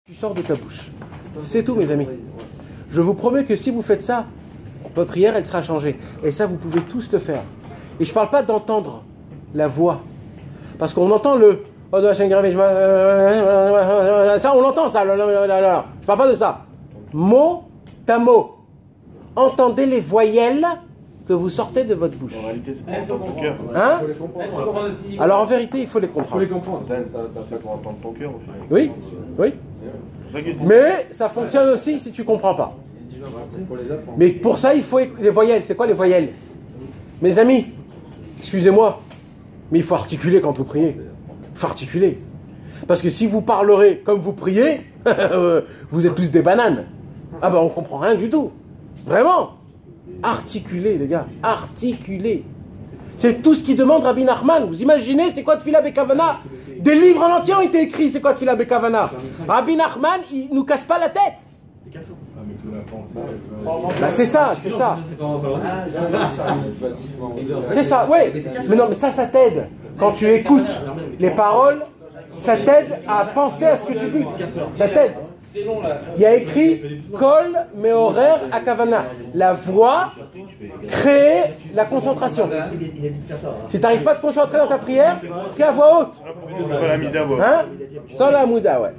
Tu sors de ta bouche. C'est tout, mes amis. Je vous promets que si vous faites ça, votre prière, elle sera changée. Et ça, vous pouvez tous le faire. Et je ne parle pas d'entendre la voix. Parce qu'on entend le... Ça, on l'entend, ça. Je ne parle pas de ça. Mot à mot. Entendez les voyelles que vous sortez de votre bouche. En réalité, c'est pour entendre ton cœur. Hein? Alors, en vérité, il faut les comprendre. Il faut les comprendre. C'est pour entendre ton cœur, au final. Oui, oui. Mais ça fonctionne aussi si tu ne comprends pas. Mais pour ça, il faut les voyelles. C'est quoi les voyelles? Mes amis, excusez-moi, mais il faut articuler quand vous priez. Il faut articuler. Parce que si vous parlerez comme vous priez, vous êtes tous des bananes. Ah ben on comprend rien du tout. Vraiment. Articuler, les gars. Articuler. C'est tout ce qu'il demande Rabbi Nachman. Vous imaginez, c'est quoi Tfila Bekavana? Des livres en entier ont été écrits, c'est quoi Tfila Bekavana? Rabbi Nachman, il nous casse pas la tête. Bah c'est ça, c'est ça. C'est ça, oui. Mais non, mais ça t'aide. Quand tu écoutes les paroles, ça t'aide à penser à ce que tu dis. Ça t'aide. Il y a écrit Kol Meorer Akavana. La voix crée la concentration. Si tu n'arrives pas à te concentrer dans ta prière, prie à voix haute. Hein? Sans la mouda, ouais.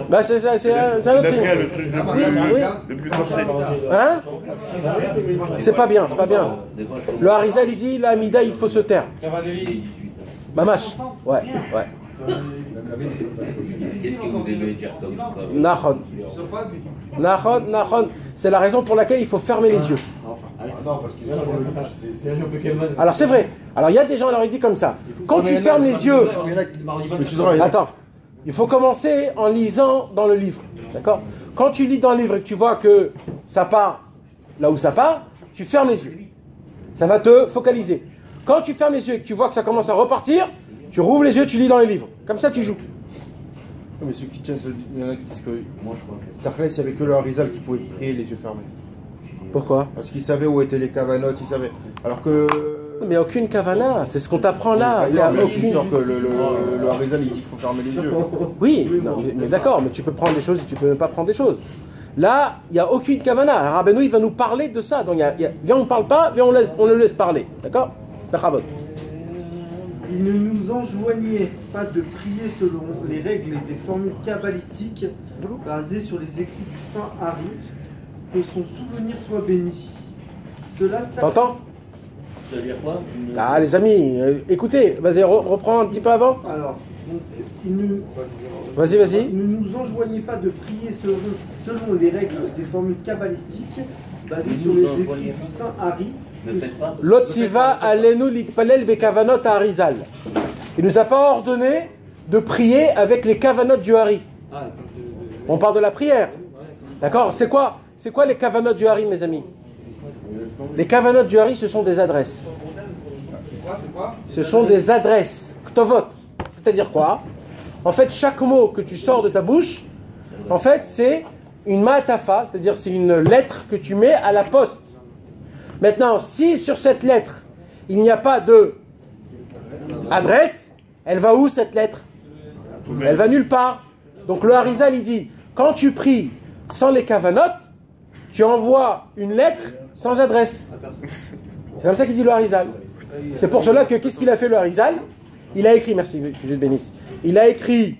Bah c'est un autre truc. Le plus forcé. Hein? C'est pas bien, c'est pas bien. Le Harizal, il dit, la Amida, il faut se taire. Mamash. Ouais, ouais. Qu'est-ce que vous devez dire comme Nahon. Nahon, Nahon. C'est la raison pour laquelle il faut fermer les yeux. Alors c'est vrai. Alors il y a des gens, alors il dit comme ça. Quand tu fermes les yeux... Attends. Il faut commencer en lisant dans le livre. D'accord? Quand tu lis dans le livre et que tu vois que ça part là où ça part, tu fermes les yeux. Ça va te focaliser. Quand tu fermes les yeux et que tu vois que ça commence à repartir, tu rouvres les yeux, tu lis dans les livres. Comme ça, tu joues. Mais ceux qui tiennent, il y en a qui disent que Tachlès, il n'y avait que le Harizal qui pouvait prier les yeux fermés. Pourquoi? Parce qu'il savait où étaient les cavanotes, il savait. Alors que... Mais aucune kavana, c'est ce qu'on t'apprend là. Il y a aucune... que le Harizal, il dit qu'il faut fermer les yeux. Oui, non, mais d'accord, mais tu peux prendre des choses et tu peux pas prendre des choses. Là, il n'y a aucune kavana. Alors, Rabbeinu, il va nous parler de ça. Donc, viens, on ne parle pas, viens, on le laisse parler. D'accord? Il ne nous enjoignait pas de prier selon les règles et des formules kabbalistiques basées sur les écrits du saint Harry, que son souvenir soit béni. Cela T'entends? Ça veut dire quoi? Ah, les amis, écoutez, vas-y, reprends un petit peu avant. Alors, donc, Vas-y. Il ne nous enjoignait pas de prier selon les règles des formules kabbalistiques basées sur les écrits du saint Harry. L'Otsiva alenu litpalel vekavanot à Harizal. Il nous a pas ordonné de prier avec les kavanot du Hari. On parle de la prière. D'accord? C'est quoi les kavanot du Hari, mes amis? Les kavanot du Hari, ce sont des adresses. Ce sont des adresses. Ktovot. C'est-à-dire quoi? En fait, chaque mot que tu sors de ta bouche, en fait, c'est une ma'atafa, c'est-à-dire c'est une lettre que tu mets à la poste. Maintenant, si sur cette lettre, il n'y a pas de adresse, elle va où cette lettre? Elle va nulle part. Donc le Harizal, il dit, quand tu pries sans les kavanotes, tu envoies une lettre sans adresse. C'est comme ça qu'il dit le Harizal. C'est pour cela que, qu'est-ce qu'il a fait le Harizal? Il a écrit, merci, que Dieu te bénisse. Il a écrit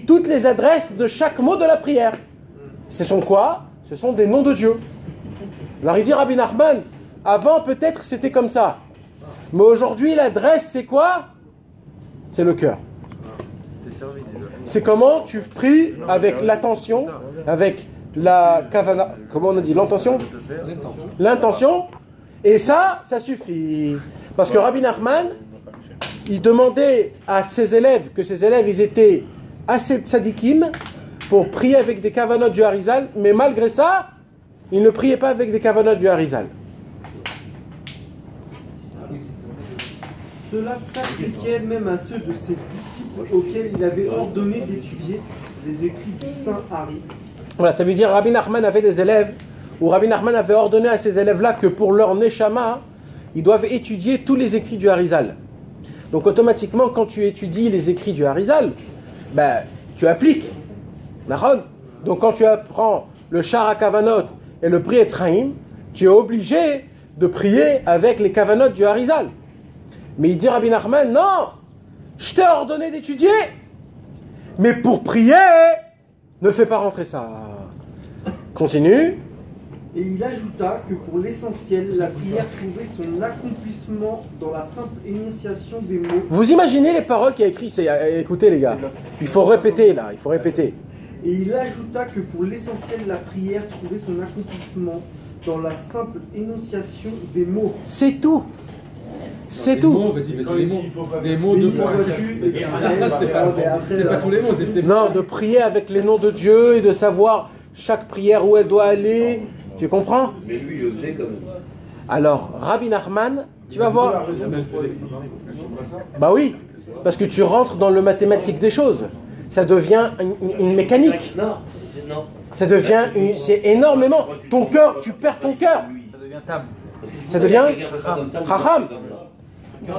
toutes les adresses de chaque mot de la prière. Ce sont quoi? Ce sont des noms de Dieu. Alors il dit Rabbi Nachman, avant peut-être c'était comme ça. Mais aujourd'hui l'adresse c'est quoi? C'est le cœur. C'est comment tu pries avec l'attention, avec la kavana, comment on a dit, l'intention? L'intention. Et ça suffit. Parce que Rabbi Nachman, il demandait à ses élèves, que ses élèves ils étaient assez tzadikim pour prier avec des kavanot du Harizal, mais malgré ça, il ne priait pas avec des kavanot du Harizal. Cela s'appliquait même à ceux de ses disciples auxquels il avait ordonné d'étudier les écrits du saint Harry. Voilà, ça veut dire Rabbi Nachman avait des élèves, ou Rabbi Nachman avait ordonné à ces élèves-là que pour leur neshama, ils doivent étudier tous les écrits du Harizal. Donc automatiquement, quand tu étudies les écrits du Harizal, ben, tu appliques. Nahon. Donc quand tu apprends le Shara Kavanot et le Pri Etzraïm, tu es obligé de prier avec les Kavanot du Harizal. Mais il dit Rabbi Nachman, non, je t'ai ordonné d'étudier, mais pour prier, ne fais pas rentrer ça. Continue. Et il ajouta que pour l'essentiel, la prière trouvait son accomplissement dans la simple énonciation des mots. Vous imaginez les paroles qu'il a écrites, écoutez les gars, il faut répéter là, il faut répéter. Et il ajouta que pour l'essentiel, la prière trouvait son accomplissement dans la simple énonciation des mots. C'est tout. C'est tout. Des mots de quoi? C'est pas tous les mots, c'est non, de prier avec les noms de Dieu et de savoir chaque prière où elle doit aller. Tu comprends? Mais lui, il le faisait quand même. Alors, Rabbi Nachman, tu vas voir. Bah oui, parce que tu rentres dans le mathématique des choses. Ça devient une mécanique. Non. Ça devient c'est énormément. Ton cœur, tu perds ton cœur. Ça devient table. Ça devient Chacham.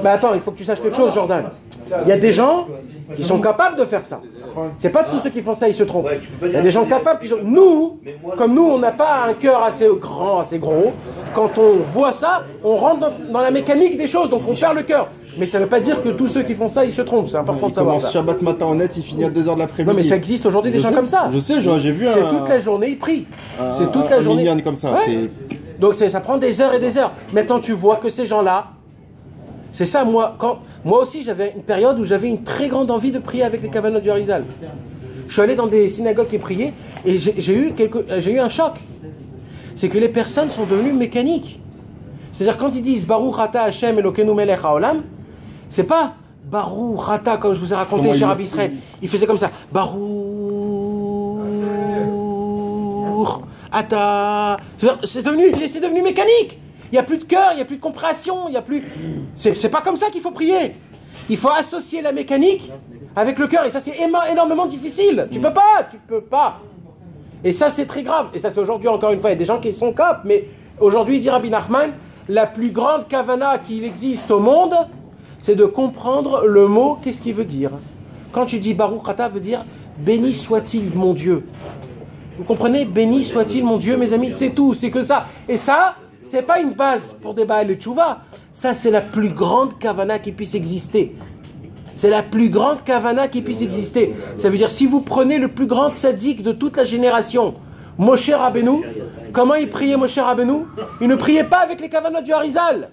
Bah attends, il faut que tu saches quelque chose, Jordan. Il y a des gens qui sont capables de faire ça. C'est pas tous ceux qui font ça, ils se trompent. Il y a des gens capables qui sont... Nous, comme nous, on n'a pas un cœur assez grand, assez gros. Quand on voit ça, on rentre dans la mécanique des choses, donc on perd le cœur. Mais ça ne veut pas dire que tous ceux qui font ça, ils se trompent. C'est important de savoir ça. Il commence Shabbat matin en net, il finit à 2h de l'après-midi. Non mais ça existe aujourd'hui des gens comme ça. Je sais, j'ai vu C'est toute la journée, ils prient. C'est toute la journée. Un comme ça. Ouais. Donc ça prend des heures et des heures. Maintenant tu vois que ces gens-là, c'est ça, moi aussi j'avais une période où j'avais une très grande envie de prier avec les Kavanot du Harizal. Je suis allé dans des synagogues qui priaient et j'ai eu un choc. C'est que les personnes sont devenues mécaniques. C'est-à-dire quand ils disent Baruch Ata Hashem Elokeinu Melech Haolam, c'est pas Baruch Ata comme je vous ai raconté chez Rabbi Israël. Il faisait comme ça. Baruch Ata. C'est devenu mécanique. Il n'y a plus de cœur, il n'y a plus de compréhension, il n'y a plus... C'est pas comme ça qu'il faut prier. Il faut associer la mécanique avec le cœur. Et ça, c'est énormément difficile. Tu peux pas. Et ça, c'est très grave. Et ça, c'est aujourd'hui, encore une fois, il y a des gens qui sont capes. Mais aujourd'hui, dit Rabbi Nachman, la plus grande kavana qu'il existe au monde, c'est de comprendre le mot, qu'est-ce qu'il veut dire. Quand tu dis Baruch Ata, veut dire béni soit-il mon Dieu. Vous comprenez? Béni soit-il mon Dieu, mes amis, c'est tout, c'est que ça. Et ça, c'est pas une base pour des Baal et Tchouva. Ça, c'est la plus grande kavana qui puisse exister. C'est la plus grande kavana qui puisse exister. Ça veut dire, si vous prenez le plus grand tzaddik de toute la génération, Moshe Rabbeinu, comment il priait Moshe Rabbeinu? Il ne priait pas avec les kavanot du Harizal.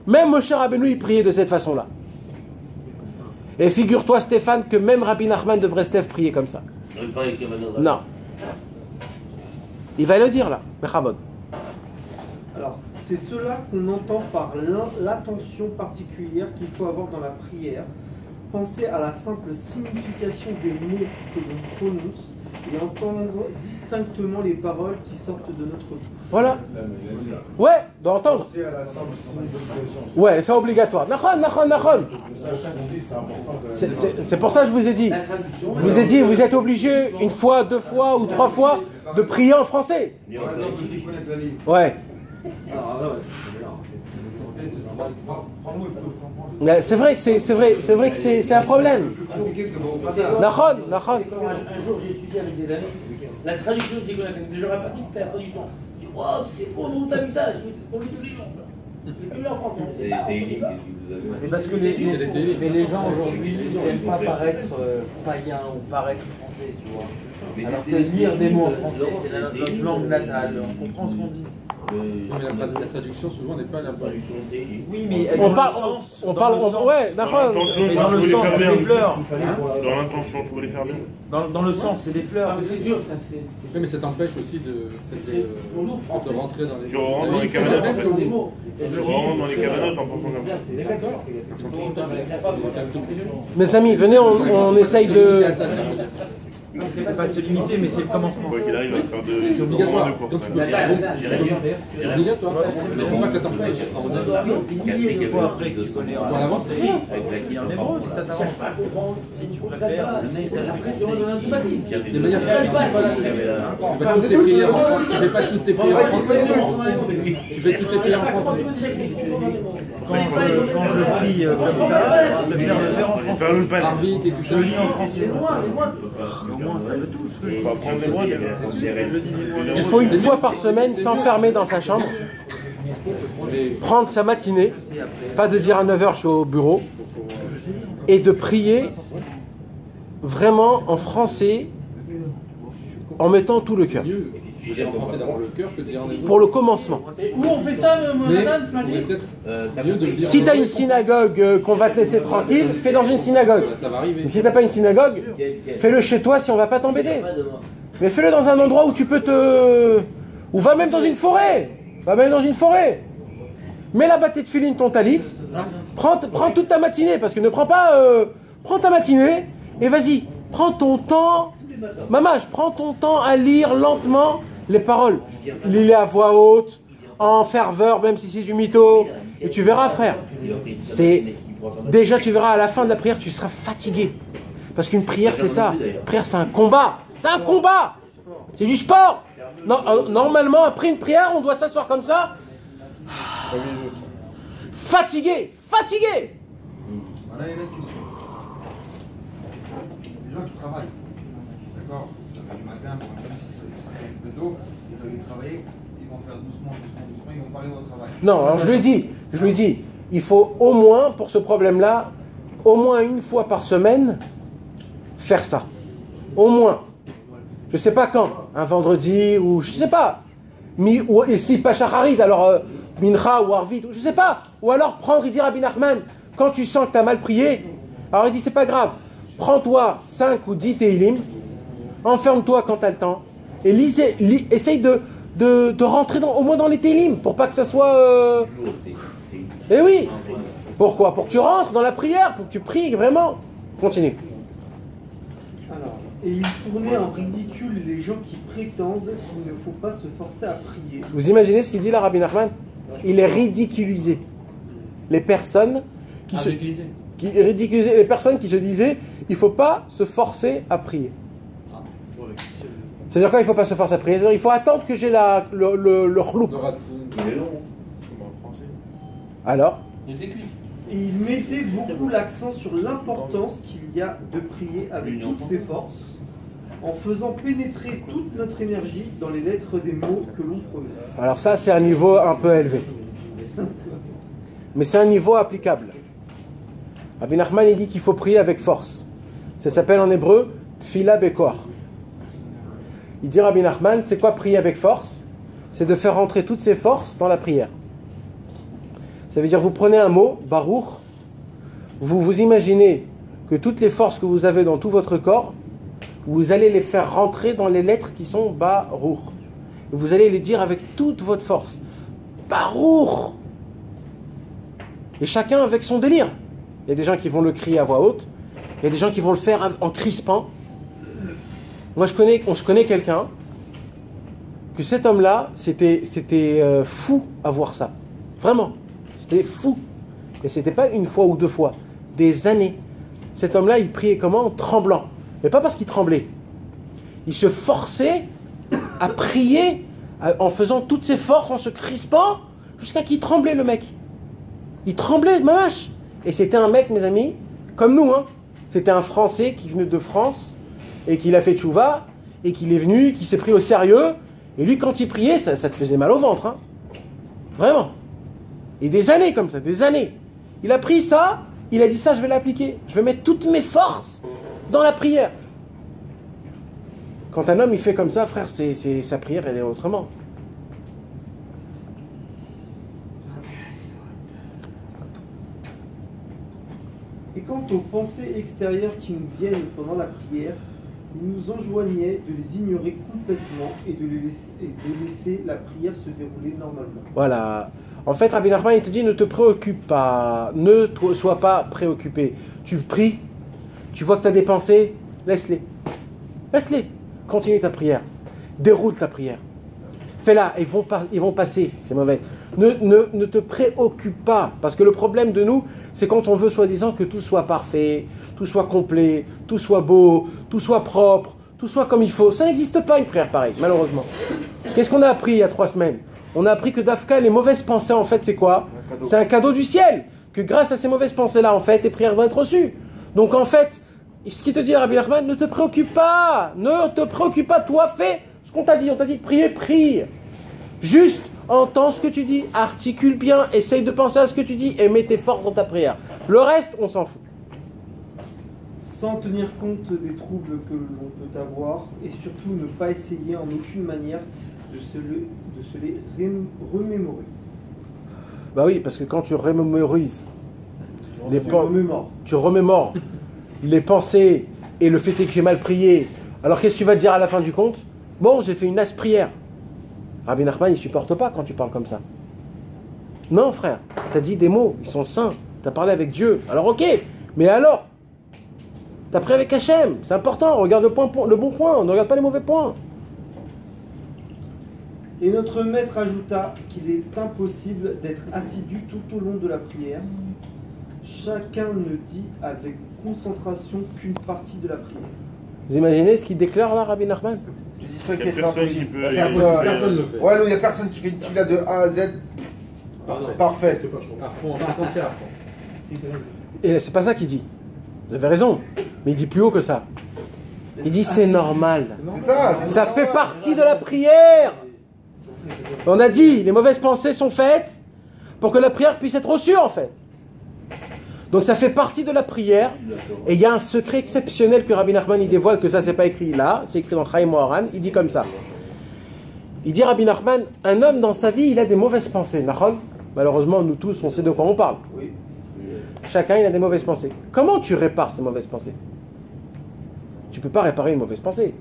Même Moshe Rabbeinu, il priait de cette façon-là. Et figure-toi, Stéphane, que même Rabbi Nachman de Breslev priait comme ça. Non. Il va le dire là, Bechamod. Alors, c'est cela qu'on entend par l'attention particulière qu'il faut avoir dans la prière. Penser à la simple signification des mots que l'on prononce et entendre distinctement les paroles qui sortent de notre bouche. Voilà. Ouais, d'entendre. Penser à la simple signification. Ouais, c'est obligatoire. Nachon. C'est pour ça que je vous ai dit. Je vous ai dit, vous êtes obligé une fois, 2 fois ou 3 fois de prier en français. Ouais. C'est vrai que c'est un problème. Nachon. Un jour j'ai étudié avec des amis la traduction de Tikkun HaKadosh, mais j'aurais pas dit que c'était la traduction. Je dis, oh, c'est beau le mot usage, mais c'est ce qu'on lit tous les jours. C'est plus en français, mais c'est pas. Mais parce que les gens aujourd'hui n'aiment pas paraître païens ou paraître français, tu vois. Alors que lire des mots en français, c'est notre langue natale, on comprend ce qu'on dit. Mais la traduction souvent n'est pas la traduction. Oui, mais ouais, d'accord. Mais dans le sens, c'est des fleurs. Dans l'intention, il faut les faire bien. Dans le sens, c'est des fleurs. Ah, mais c'est dur, ça, c'est. Oui, mais ça t'empêche aussi de rentrer dans les. Je rentre dans les cavanotes en fait. Des mots. Je rentre dans les cavanotes en pensant comme ça. C'est d'accord. Mes amis, venez, on essaye de... C'est pas se limiter, mais c'est le commencement. Quoi qu'il arrive, à faire de. C'est obligatoire. de course, Quand tu ouais. veux c'est obligatoire. Mais faut pas que ça t'empêche. Une fois après que tu connais Faut l'avancer. Avec la cliente. Mais bon, si ça t'arrange pas, si tu préfères, De manière tu fais toutes tes prières en France. Tu fais pas toutes tes prières en français. Tu fais toutes tes prières en français. quand je prie comme ça, je vais le faire en français. Faire le pan. Arvit et tout ça. Je lis en français. Mais au moins ça me touche. On va prendre les droits, C'est sûr. Il faut une fois par semaine s'enfermer dans sa chambre, prendre sa matinée, pas de dire à 9h je suis au bureau, et de prier vraiment en français en mettant tout le cœur. Mieux de dire en français d'avoir le cœur que de dire en hébreu. Pour le commencement. Où on fait ça, Mais Nathan, tu m'as il dit? est peut-être mieux de le dire. Si en tu as hébreu. une synagogue qu'on va te laisser tranquille, fais dans une synagogue. Ça va arriver. Mais si tu n'as pas une synagogue, fais-le chez toi si on va pas t'embêter. Mais fais-le dans un endroit où tu peux te... Ou va même dans une forêt. Va même dans une forêt. Mets la bâtée de filine, ton talit. Prends toute ta matinée, parce que ne prends pas... prends ta matinée et vas-y. Prends ton temps. Mamache, prends ton temps à lire lentement les paroles. Lis-les à voix haute, en ferveur, même si c'est du mytho. Et tu verras, frère. Déjà, tu verras à la fin de la prière, tu seras fatigué. Parce qu'une prière, c'est ça. Une prière, c'est un combat. C'est un combat. C'est du sport. Non, normalement, après une prière, on doit s'asseoir comme ça. Fatigué. Fatigué. Voilà une autre question. Les gens qui travaillent, d'accord, ça fait du matin, pour même si ça fait un peu tôt, ils doivent aller travailler, s'ils vont faire doucement, ils vont pas arriver au travail. Non, alors je lui ai dit, il faut au moins, pour ce problème-là, au moins une fois par semaine, faire ça. Au moins. Je sais pas quand, un vendredi, ou je sais pas. Et si pas Shacharit, alors Mincha ou Arvit, je sais pas. Ou alors prendre et dire à Rabbi Nachman, quand tu sens que tu as mal prié, alors il dit c'est pas grave, prends-toi 5 ou 10 Tehillim, enferme-toi quand tu as le temps, et essaye de rentrer au moins dans les Tehillim, pour pas que ça soit... Eh oui. Pourquoi? Pour que tu rentres dans la prière, pour que tu pries vraiment. Continue. Alors, et il tournait en ridicule les gens qui prétendent qu'il ne faut pas se forcer à prier. Vous imaginez ce qu'il dit là, Rabbi Nachman? Il est ridiculisé. Les personnes qui se disaient il ne faut pas se forcer à prier. C'est-à-dire quoi, il ne faut pas se forcer à prier? Il faut attendre que j'ai le chloup. Il est long. Comme en français. Alors? Et il mettait beaucoup l'accent sur l'importance qu'il y a de prier avec toutes ses forces, en faisant pénétrer toute notre énergie dans les lettres des mots que l'on prononce. Alors ça, c'est un niveau un peu élevé. Mais c'est un niveau applicable. Rabbi Nachman, il dit qu'il faut prier avec force. Ça s'appelle en hébreu Tfila Bekor. Il dit Rabbi Nachman, c'est quoi prier avec force? C'est de faire rentrer toutes ses forces dans la prière. Ça veut dire, vous prenez un mot, Baruch, vous imaginez que toutes les forces que vous avez dans tout votre corps, vous allez les faire rentrer dans les lettres qui sont Baruch. Et vous allez les dire avec toute votre force. Baruch! Et chacun avec son délire. Il y a des gens qui vont le crier à voix haute, il y a des gens qui vont le faire en crispant. Moi, je connais quelqu'un, que cet homme-là, c'était fou à voir ça. Vraiment. C'était fou. Et c'était pas une fois ou deux fois. Des années. Cet homme-là, il priait comment? En tremblant. Mais pas parce qu'il tremblait. Il se forçait à prier en faisant toutes ses forces, en se crispant, jusqu'à qu'il tremblait, le mec. Il tremblait de ma vache. Et c'était un mec, mes amis, comme nous. Hein. C'était un Français qui venait de France et qui a fait tchouva et qui est venu, qui s'est pris au sérieux. Et lui, quand il priait, ça te faisait mal au ventre. Hein. Vraiment. Et des années comme ça, des années. Il a pris ça, il a dit ça, je vais l'appliquer. Je vais mettre toutes mes forces dans la prière. Quand un homme, il fait comme ça, frère, sa prière, elle est autrement. Et quant aux pensées extérieures qui nous viennent pendant la prière, il nous enjoignait de les ignorer complètement et de laisser la prière se dérouler normalement. Voilà. En fait, Rabbi Nachman, il te dit, ne te préoccupe pas, sois pas préoccupé. Tu pries, tu vois que tu as des pensées, laisse-les. Laisse-les. Continue ta prière. Déroule ta prière. Fais-la, ils vont passer, c'est mauvais. Ne te préoccupe pas, parce que le problème de nous, c'est quand on veut soi-disant que tout soit parfait, tout soit complet, tout soit beau, tout soit propre, tout soit comme il faut. Ça n'existe pas une prière pareille, malheureusement. Qu'est-ce qu'on a appris il y a 3 semaines? On a appris que Dafka, les mauvaises pensées, en fait, c'est quoi? C'est un cadeau du ciel. Que grâce à ces mauvaises pensées-là, en fait, tes prières vont être reçues. Donc, en fait, ce qui te dit Rabbi Nachman, ne te préoccupe pas. Ne te préoccupe pas, toi, fais ce qu'on t'a dit. On t'a dit de prier, prie. Juste entends ce que tu dis, articule bien, essaye de penser à ce que tu dis et mets tes forces dans ta prière. Le reste, on s'en fout. Sans tenir compte des troubles que l'on peut avoir et surtout ne pas essayer en aucune manière de se les remémorer. Bah oui, parce que quand tu remémorises, tu remémores les pensées et le fait est que j'ai mal prié, alors qu'est-ce que tu vas te dire à la fin du compte? Bon, j'ai fait une nasse prière. Rabbi Nachman, il ne supporte pas quand tu parles comme ça. Non, frère, tu as dit des mots, ils sont saints. Tu as parlé avec Dieu. Alors, ok, mais alors tu as prié avec Hachem, c'est important. Regarde le bon point, ne regarde pas les mauvais points. Et notre maître ajouta qu'il est impossible d'être assidu tout au long de la prière. Chacun ne dit avec concentration qu'une partie de la prière. Vous imaginez ce qu'il déclare là, Rabbi Nachman? Il n'y a personne qui peut. Personne ne le fait. Ouais, il n'y a personne qui fait une fila de A à Z. Parfait. À fond, concentré à fond. Et c'est pas ça qu'il dit. Vous avez raison. Mais il dit plus haut que ça. Il dit c'est normal. C'est ça. Ça fait partie de la prière. On a dit, les mauvaises pensées sont faites pour que la prière puisse être reçue en fait. Donc ça fait partie de la prière. Et il y a un secret exceptionnel que Rabbi Nachman il dévoile, que ça c'est pas écrit là, c'est écrit dans Chaim Moharan. Il dit comme ça. Il dit Rabbi Nachman, un homme dans sa vie il a des mauvaises pensées. Nachon, malheureusement nous tous on sait de quoi on parle. Chacun il a des mauvaises pensées. Comment tu répares ces mauvaises pensées? Tu peux pas réparer une mauvaise pensée.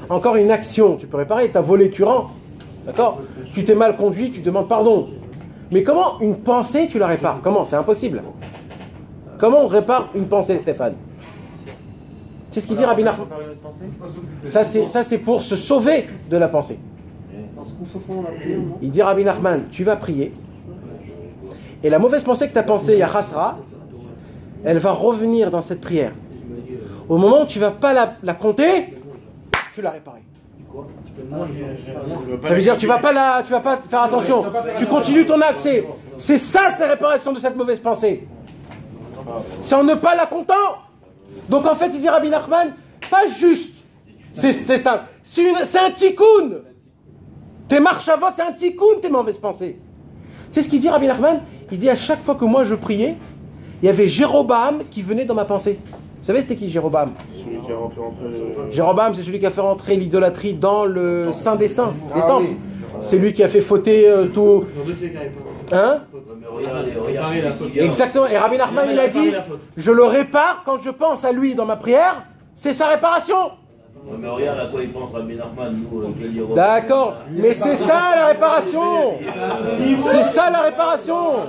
Encore une action, tu peux réparer. Tu as volé, tu rends. D'accord? Tu t'es mal conduit, tu demandes pardon. Mais comment une pensée tu la répares? Comment? C'est impossible. Comment on répare une pensée, Stéphane? C'est ce qu'il dit Rabbi Nachman. Ça c'est pour se sauver de la pensée. Il dit Rabbi Nachman, tu vas prier. Et la mauvaise pensée que tu as pensée, ya chasra, elle va revenir dans cette prière. Au moment où tu ne vas pas la compter, tu l'as réparée. Ça veut dire tu vas pas faire attention. Tu continues ton acte. C'est ça, c'est réparation de cette mauvaise pensée. C'est en ne pas la comptant. Donc en fait, il dit Rabbi Nachman, pas juste. C'est un tikkun. Tes marchavot, c'est un tikkun, tes mauvaises pensées. C'est ce qu'il dit Rabbi Nachman. Il dit à chaque fois que moi je priais, il y avait Jéroboam qui venait dans ma pensée. Vous savez c'était qui Jéroboam? Jéroboam, c'est celui qui a fait rentrer l'idolâtrie dans le Saint des Saints, des temples. Oui. C'est lui qui a fait fauter tout. Hein? Exactement. Et Rabbi Nachman, il a dit, je le répare quand je pense à lui dans ma prière, c'est sa réparation. Mais regarde à quoi il pense Rabbi Nachman, nous. D'accord, mais c'est ça la réparation. C'est ça la réparation.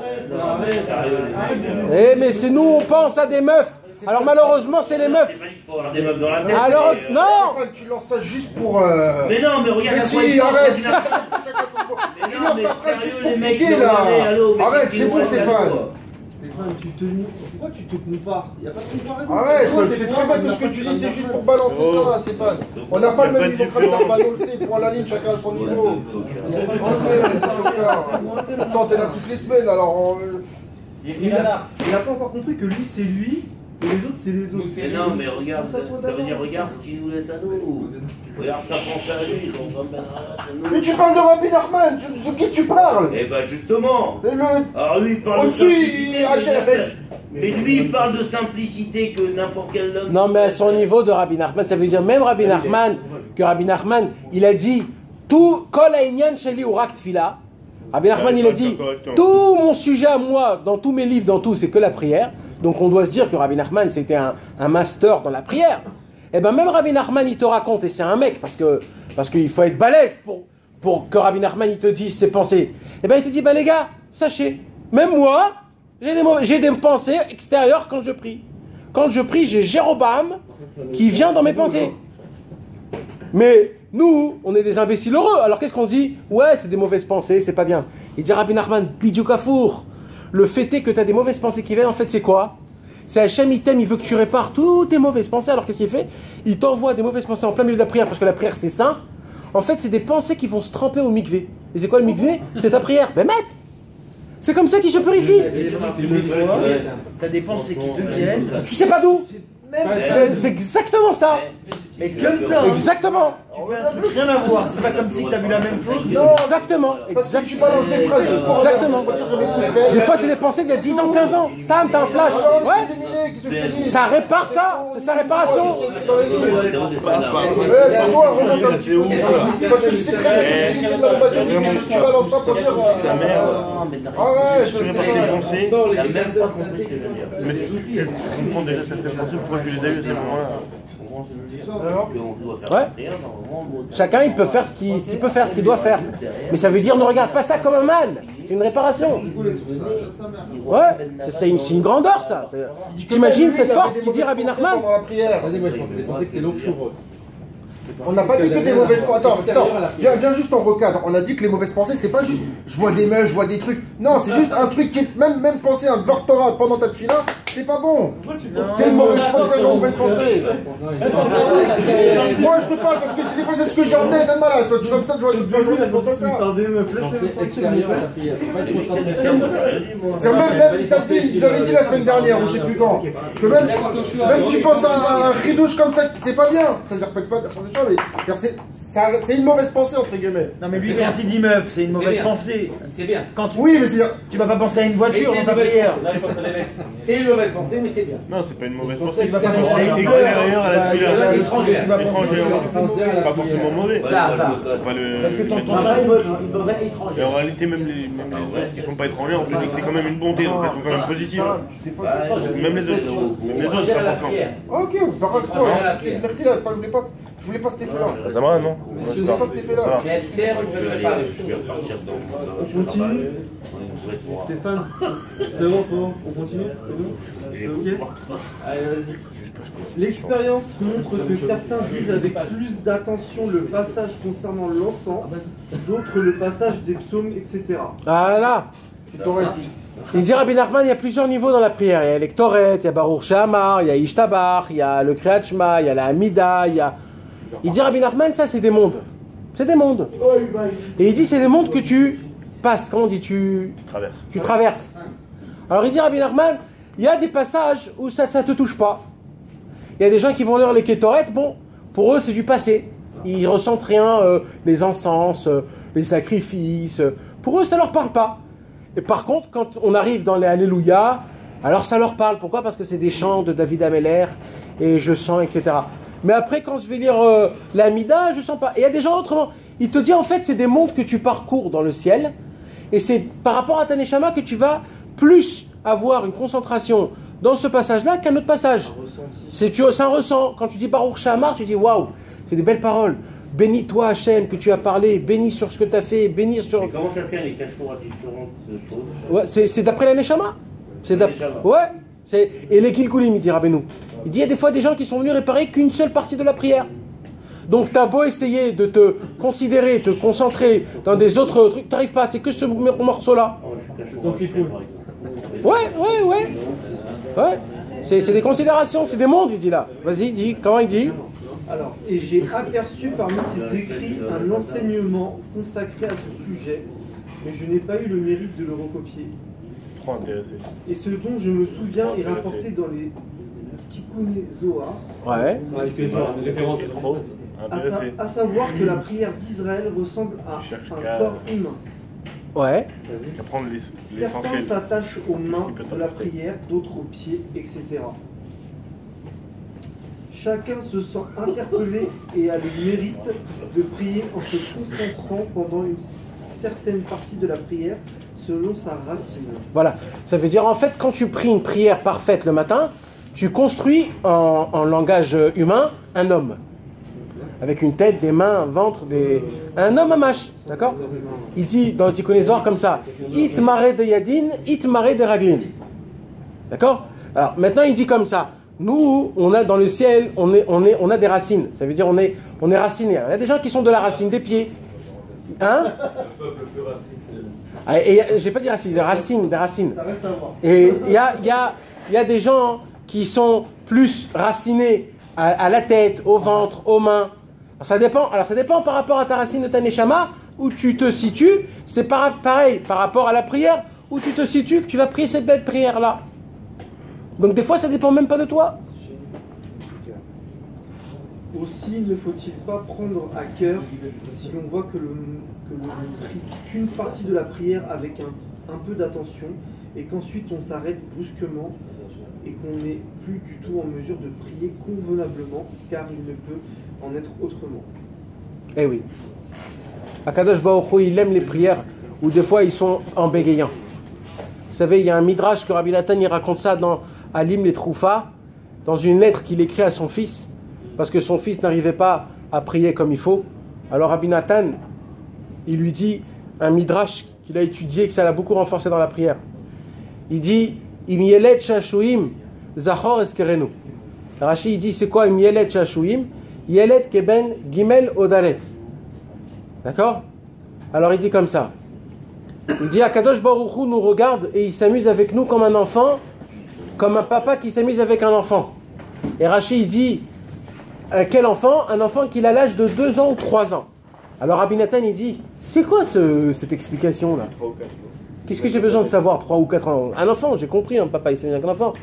Eh, mais c'est nous, on pense à des meufs. Alors malheureusement, c'est les meufs. Alors, non. Tu lances ça juste pour... Mais non, mais regarde. Mais si, arrête. Tu lances ta phrase juste pour piquer, là. Arrête, c'est bon, Stéphane. Pourquoi tu te compares? Il n'y a pas de comparaison. Arrête, c'est très bien tout ce que tu dis, c'est juste pour balancer ça, Stéphane. On n'a pas le même niveau que Rabbi on le sait, pour la ligne, chacun à son niveau. Pourtant, t'es là toutes les semaines, alors... Il n'a pas encore compris que lui, c'est lui. Et les autres, c'est les autres. Mais non, mais regarde, ça veut dire, regarde ce qu'il nous laisse à nous. Regarde sa pensée à lui. Mais tu parles de Rabbi Nachman, de qui tu parles? Eh ben justement. Alors lui, il parle de simplicité. Mais lui, il parle de simplicité que n'importe quel homme. Non, mais à son niveau de Rabbi Nachman, ça veut dire même Rabbi Nachman, que Rabbi Nachman, il a dit tout, kol ha'inyan sheli urak tfila. Rabbi Nachman, il a dit tout mon sujet à moi, dans tous mes livres, dans tout, c'est que la prière. Donc on doit se dire que Rabbi Nachman, c'était un master dans la prière. Et bien même Rabbi Nachman, il te raconte, et c'est un mec, parce qu'il faut être balèze pour que Rabbi Nachman, il te dise ses pensées. Et bien il te dit, ben les gars, sachez, même moi, j'ai des pensées extérieures quand je prie. Quand je prie, j'ai Jéroboam qui vient dans mes pensées. Mais nous, on est des imbéciles heureux. Alors qu'est-ce qu'on dit? Ouais, c'est des mauvaises pensées, c'est pas bien. Il dit Rabbi Nachman, Bidou Kafour. Le fait est que tu as des mauvaises pensées qui viennent, en fait, c'est quoi? C'est Hachem, il t'aime, il veut que tu répares toutes tes mauvaises pensées. Alors qu'est-ce qu'il fait? Il t'envoie des mauvaises pensées en plein milieu de la prière, parce que la prière, c'est saint. En fait, c'est des pensées qui vont se tremper au mikvé. Et c'est quoi le mikvé? C'est ta prière. Ben, mec! C'est comme ça qu'il se purifie. T'as des pensées qui te viennent. Tu sais pas d'où? C'est exactement ça. Mais comme ça. Exactement. Tu fais un truc rien à voir. C'est pas comme si t'as vu la même chose. Exactement. Parce que tu balances des phrases juste pour Exactement. Des fois, c'est des pensées d'il y a 10 ans, 15 ans. Stam, t'as un flash. Ouais. Ça répare ça. C'est sa réparation. C'est toi, remonte un petit peu. Parce que tu sais très bien que c'est l'issue de la batterie, juste tu balances ça pour dire. Ah ouais, tu répares tes pensées, il a même pas compris ce que je veux dire. Mais tu comprends déjà certaines pensées, pourquoi tu les as eues à ces moments-là. Ouais. Chacun il peut faire ce qu'il peut faire, ce qu'il doit faire. Mais ça veut dire ne regarde pas ça comme un mal. C'est une réparation. Ouais, c'est une grandeur ça. Tu t'imagines cette force qui dit Rabbi Nachman? On n'a pas dit que des mauvaises pensées. Attends, viens juste en recadre. On a dit que les mauvaises pensées, c'était pas juste je vois des meufs, je vois des trucs. Non, c'est juste un truc qui est même penser un Dvar pendant ta tefila, c'est pas bon. C'est une mauvaise pensée, une mauvaise pensée. Moi je te parle parce que des fois c'est ce que j'ai en tête. Donne-moi là, tu comme ça, je vois toute la journée, je pense à ça. C'est même, il t'avait dit la semaine dernière, ou je sais plus quand, que même tu penses à un ridouche comme ça, c'est pas bien. Ça veut dire pas c'est une mauvaise pensée entre guillemets. Non mais lui quand il dit meuf, c'est une mauvaise pensée. C'est bien. Quand tu... Oui mais c'est... Tu vas pas penser à une voiture dans ta prière. C'est une mauvaise pensée mais c'est bien. Non c'est pas une mauvaise pensée. Tu vas pas penser à une extérieure à la fila. Étrangère. Pas forcément mauvais. Parce que ton une pensée étrangère. Et en réalité même les autres qui sont pas étrangers, on te dit que c'est quand même une bonté, donc elles sont quand même positives. Même les autres. Même les autres, c'est important. Ok, par contre, toi, je voulais pas cet effet-là. Ça va, non? Je voulais pas cet effet-là. Mais elle sert, on peut pas. On continue. Stéphane, c'est bon, on continue. C'est bon? Ok. Allez, vas-y. L'expérience montre que certains disent avec plus d'attention le passage concernant l'encens, d'autres le passage des psaumes, etc. Ah là. Il dit Rabbi Nachman, il y a plusieurs niveaux dans la prière. Il y a l'Ektoret, il y a Baruch She'amar, il y a Ishtabach, il y a le Kriyat Shema, il y a la Hamida, il y a... Il dit Rabbi Nachman, ça c'est des mondes. C'est des mondes. Et il dit c'est des mondes que tu passes. Comment on dit? Tu traverses. Alors il dit Rabbi Nachman, il y a des passages où ça te touche pas. Il y a des gens qui vont lire les Ketoret, bon, pour eux c'est du passé. Ils ressentent rien, les encens, les sacrifices. Pour eux ça leur parle pas. Et par contre, quand on arrive dans les Alléluia, alors ça leur parle. Pourquoi? Parce que c'est des chants de David Ameller, et je sens, etc. Mais après, quand je vais lire la Mida, je sens pas. Et il y a des gens autrement. Il te dit, en fait, c'est des mondes que tu parcours dans le ciel, et c'est par rapport à ta Neshama que tu vas plus avoir une concentration dans ce passage-là qu'un autre passage. C'est un ressent. Quand tu dis Baruch She'amar, tu dis, waouh, c'est des belles paroles. Bénis-toi Hachem que tu as parlé, bénis sur ce que tu as fait, bénis sur... Et comment chacun les cachons à différentes choses? Ouais, c'est d'après la Neshama. Ouais. Et les Kilkulim, il dit Rabbeinu. Il dit il y a des fois des gens qui sont venus réparer qu'une seule partie de la prière. Donc tu as beau essayer de te considérer, te concentrer dans des autres trucs, tu n'arrives pas, c'est que ce morceau-là. Ouais. C'est des considérations, c'est des mondes, il dit là. Vas-y, dis, comment il dit? Alors, et j'ai aperçu parmi ces écrits un enseignement consacré à ce sujet, mais je n'ai pas eu le mérite de le recopier. Trop intéressé. Et ce dont je me souviens est rapporté dans les Tikkun Zohar. Ouais. À savoir que la prière d'Israël ressemble à un corps humain. Ouais. Certains s'attachent aux mains de la prière, d'autres aux pieds, etc. Chacun se sent interpellé et a le mérite de prier en se concentrant pendant une certaine partie de la prière selon sa racine. Voilà, ça veut dire en fait quand tu pries une prière parfaite le matin, tu construis en langage humain un homme. Avec une tête, des mains, un ventre, un homme amash, d'accord? Il dit dans le Tikkun Zohar comme ça, It mare de yadin, it mare de raglin. D'accord? Alors maintenant il dit comme ça, nous, on a dans le ciel, on a des racines. Ça veut dire on est raciné. Il y a des gens qui sont de la racine des pieds. Hein? Le peuple plus raciste. Et j'ai pas dit raciste, des racines. Ça reste à voir. Et il y a des gens qui sont plus racinés à la tête, au ventre, aux mains. Alors ça dépend par rapport à ta racine de ta neshama, où tu te situes. C'est pareil par rapport à la prière, où tu te situes, que tu vas prier cette belle prière-là. Donc des fois, ça dépend même pas de toi. Aussi, ne faut-il pas prendre à cœur si l'on voit que l'on prie qu'une partie de la prière avec un peu d'attention et qu'ensuite on s'arrête brusquement et qu'on n'est plus du tout en mesure de prier convenablement car il ne peut en être autrement. Eh oui. Akadosh Baruch Hu, il aime les prières où des fois ils sont en bégayant. Vous savez, il y a un midrash que Rabbi Nathan il raconte ça dans Alim les Troufa, dans une lettre qu'il écrit à son fils, parce que son fils n'arrivait pas à prier comme il faut. Alors Rabbi Nathan, il lui dit un midrash qu'il a étudié, que ça l'a beaucoup renforcé dans la prière. Il dit Im yelet shashuim zachor eskerenu. Rashi il dit c'est quoi Im yelet shashuim? Yelet keben gimel odalet. D'accord? Alors il dit comme ça. Il dit Akadosh Baruch Hu nous regarde et il s'amuse avec nous comme un enfant, comme un papa qui s'amuse avec un enfant. Et Rashi il dit quel enfant? Un enfant qui a l'âge de 2 ans ou 3 ans. Alors Rabbi Nathan il dit c'est quoi cette explication là? Qu'est-ce que j'ai besoin de savoir 3 ou 4 ans? Un enfant, j'ai compris, un papa il s'amuse avec un enfant.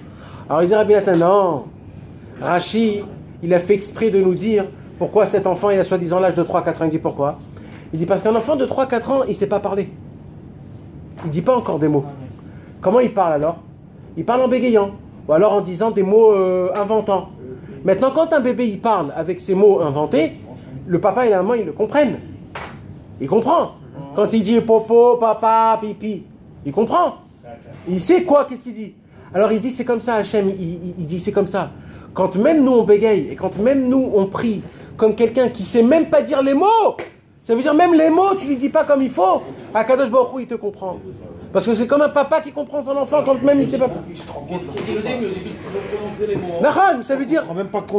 Alors il dit Rabbi Nathan non. Rashi il a fait exprès de nous dire pourquoi cet enfant il a soi-disant l'âge de 3-4 ans. Il dit pourquoi? Il dit parce qu'un enfant de 3-4 ans il ne sait pas parler. Il ne dit pas encore des mots. Comment il parle alors? Il parle en bégayant. Ou alors en disant des mots inventants. Maintenant, quand un bébé il parle avec ces mots inventés, le papa et la maman ils le comprennent. Il comprend. Quand il dit popo, papa, pipi, il comprend. Il sait quoi, qu'est-ce qu'il dit. Alors il dit c'est comme ça Hachem, il dit c'est comme ça. Quand même nous on bégaye et quand même nous on prie comme quelqu'un qui ne sait même pas dire les mots, ça veut dire même les mots tu ne les dis pas comme il faut, Akadosh Baruch Hu il te comprend. Parce que c'est comme un papa qui comprend son enfant quand même il ne sait pas. Nahon, ça veut dire,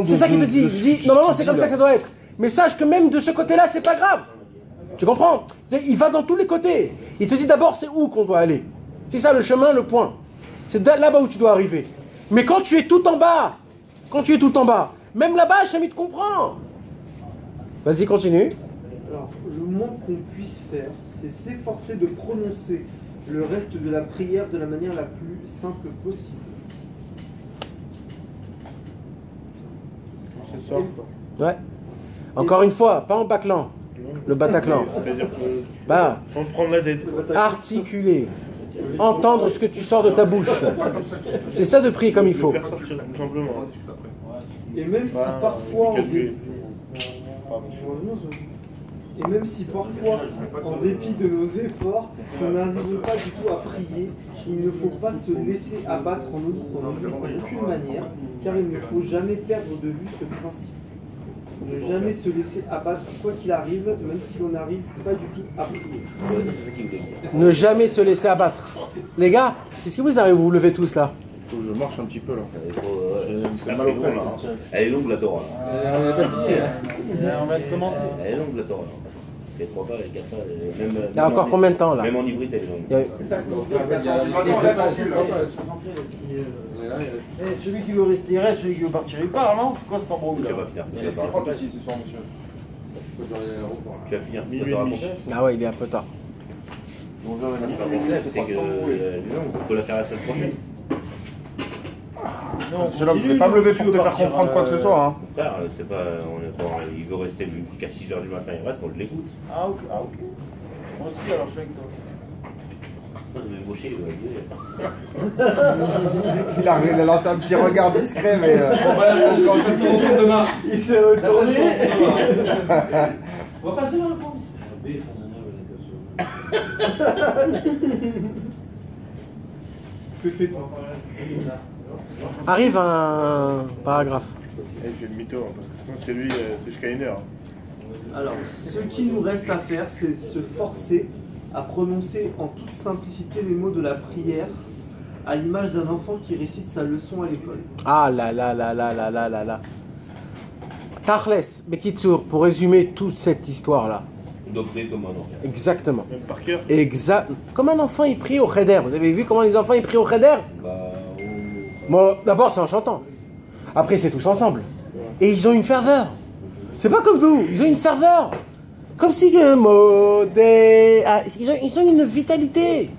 c'est ça qu'il te dit. Il dit normalement c'est comme ça que ça doit être. Mais sache que même de ce côté-là c'est pas grave. Tu comprends? Il va dans tous les côtés. Il te dit d'abord c'est où qu'on doit aller. C'est ça le chemin, le point. C'est là-bas où tu dois arriver. Mais quand tu es tout en bas, même là-bas, Hachem, il te comprend. Vas-y, continue. Alors, le moins qu'on puisse faire, c'est s'efforcer de prononcer le reste de la prière de la manière la plus simple possible. C'est ça. Ouais. Encore une fois, pas en bâclant. Le Bataclan. C'est-à-dire que Bah, sans te prendre la tête. articuler. Entendre ce que tu sors de ta bouche. C'est ça de prier comme il faut. Faire sortir tout simplement. Et même si parfois, en dépit de nos efforts, nous n'arrivons pas du tout à prier, il ne faut pas se laisser abattre en aucune manière, car il ne faut jamais perdre de vue ce principe. Ne jamais se laisser abattre quoi qu'il arrive, même si l'on n'arrive pas du tout à prier. Ne jamais se laisser abattre. Les gars, qu'est-ce que vous arrivez, vous vous levez tous là? Je marche un petit peu là. C'est mal au fesses. Elle est longue la Torah. On va commencer. Elle est longue la Torah. Les 3 pas, les 4 pas, Il y a encore combien de temps là? Même en ivrite, elle est longue. Celui qui veut rester, il reste. Celui qui veut partir, il part, non? C'est quoi cet embrouille là? Tu vas finir. Il reste 30 aussi ce soir, monsieur. Tu vas finir. Ah ouais, il est un peu tard. C'est que il faut la faire la semaine prochaine. Je vais pas me lever pour te faire comprendre quoi que ce soit. Hein. Mon frère, c'est pas, il veut rester jusqu'à 6h du matin, il reste, on l'écoute. Ah ok. Moi aussi, alors je suis avec toi. Mais Moshe, il va dire. Il a lancé un petit regard discret, mais. Il s'est retourné. On va passer dans le fond. Que fais-tu? Arrive un paragraphe. C'est le mytho, parce que sinon c'est lui, c'est Schreiner. Alors, ce qui nous reste à faire, c'est se forcer à prononcer en toute simplicité les mots de la prière à l'image d'un enfant qui récite sa leçon à l'école. Ah là là là là là là là là. Tachles, Bekitsur, pour résumer toute cette histoire-là. On doit prier comme un enfant. Exactement. Même par cœur. Comme un enfant, il prie au cheder. Vous avez vu comment les enfants, ils prient au cheder? Bon, d'abord, c'est en chantant. Après, c'est tous ensemble. Et ils ont une ferveur. C'est pas comme nous. Ils ont une ferveur. Comme si ils ont une vitalité.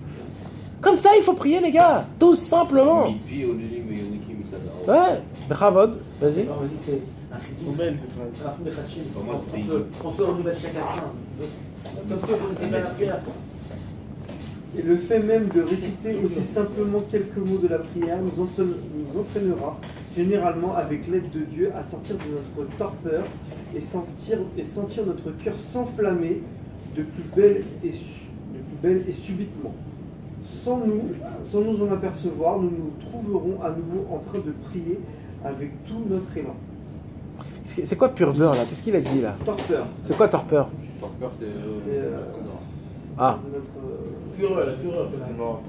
Comme ça, il faut prier, les gars. Tout simplement. Ouais. Bechavod, vas-y. On se renouvelle chaque instant. Comme si on connaissait pas la prière. Et le fait même de réciter aussi simplement quelques mots de la prière nous entraînera généralement avec l'aide de Dieu à sortir de notre torpeur et sentir notre cœur s'enflammer de plus belle et subitement. Sans nous en apercevoir, nous nous trouverons à nouveau en train de prier avec tout notre élan. C'est quoi pur beurre là? Qu'est-ce qu'il a dit là? Torpeur. C'est quoi torpeur? Torpeur, c'est. Ah. Fureur, la fureur.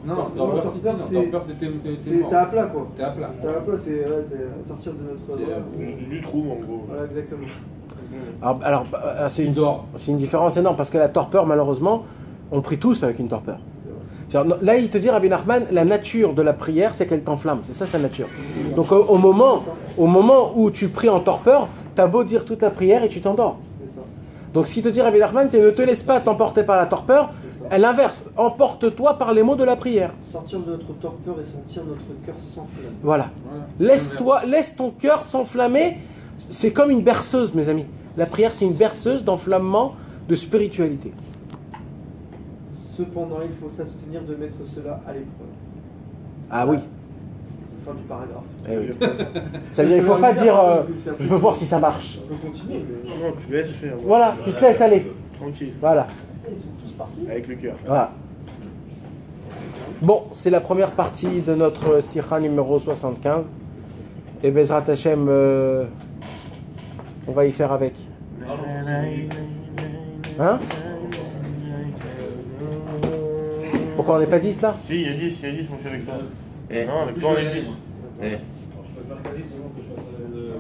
Non, torpeur, c'était. T'es à plat quoi. T'es à plat. T'es à plat, t'es sortir de notre. Du trou en gros. Voilà, exactement. Alors c'est une différence énorme parce que la torpeur, malheureusement, on prie tous avec une torpeur. Là, il te dit, Rabbi Nachman, la nature de la prière, c'est qu'elle t'enflamme. C'est ça sa nature. Donc au moment où tu pries en torpeur, t'as beau dire toute la prière et tu t'endors. Donc ce qu'il te dit, Rabbi Nachman, c'est ne te laisse pas t'emporter par la torpeur. À l'inverse, emporte-toi par les mots de la prière. Sortir de notre torpeur et sentir notre cœur s'enflammer. Voilà. Laisse ton cœur s'enflammer. C'est comme une berceuse, mes amis. La prière, c'est une berceuse d'enflammement de spiritualité. Cependant, il faut s'abstenir de mettre cela à l'épreuve. Ah oui. Fin du paragraphe. Eh oui. Ça veut dire, il ne faut pas dire je veux voir si ça marche. On peut continuer. Non, tu laisses faire. Voilà, tu te laisses aller. Tranquille. Voilà. Ils sont tous partis. Avec le cœur. Voilà. Bon, c'est la première partie de notre Sikha numéro 75. Et Bezrat Hashem, on va y faire avec. Hein? Pourquoi on n'est pas 10 là? Si, il y a 10, mon cher avec toi. Non, avec toi on est 10. Je peux faire caler, sinon que je fasse le